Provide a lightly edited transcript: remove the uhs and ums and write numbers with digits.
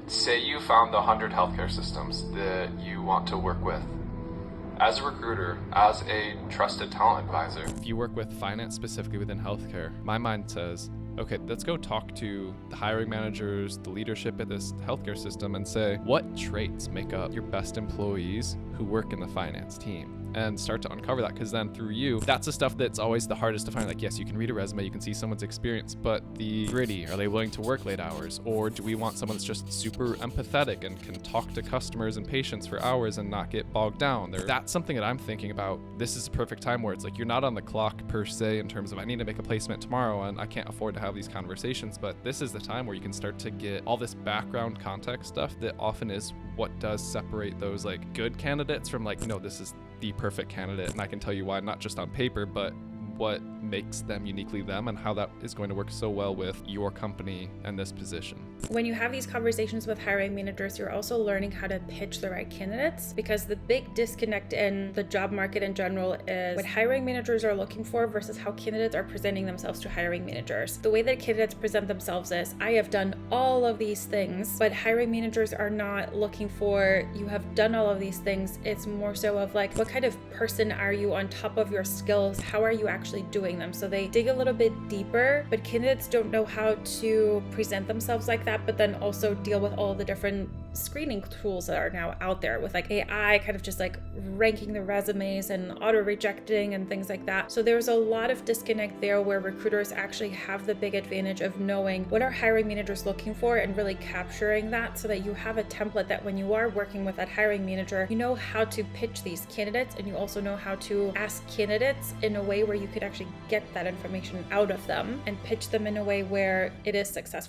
Say you found the 100 healthcare systems that you want to work with. As a recruiter, as a trusted talent advisor, if you work with finance specifically within healthcare, my mind says, okay, let's go talk to the hiring managers, the leadership at this healthcare system, and say, what traits make up your best employees who work in the finance team? And start to uncover that, because then through you, that's the stuff that's always the hardest to find. Like, yes, you can read a resume, you can see someone's experience, but the gritty, are they willing to work late hours? Or do we want someone that's just super empathetic and can talk to customers and patients for hours and not get bogged down? That's something that I'm thinking about. This is a perfect time where it's like, you're not on the clock per se in terms of I need to make a placement tomorrow and I can't afford to have these conversations, but this is the time where you can start to get all this background context stuff that often is what does separate those like good candidates from like, no, this is the perfect candidate, and I can tell you why, not just on paper, but what makes them uniquely them and how that is going to work so well with your company and this position. When you have these conversations with hiring managers, you're also learning how to pitch the right candidates, because the big disconnect in the job market in general is what hiring managers are looking for versus how candidates are presenting themselves to hiring managers. The way that candidates present themselves is, I have done all of these things, but hiring managers are not looking for, you have done all of these things. It's more so of like, what kind of person are you on top of your skills? How are you actually doing them? So they dig a little bit deeper, but candidates don't know how to present themselves like that, but then also deal with all the different screening tools that are now out there with like AI kind of just like ranking the resumes and auto rejecting and things like that. So there's a lot of disconnect there where recruiters actually have the big advantage of knowing what are hiring managers looking for and really capturing that so that you have a template that when you are working with that hiring manager, you know how to pitch these candidates, and you also know how to ask candidates in a way where you could actually get that information out of them and pitch them in a way where it is successful.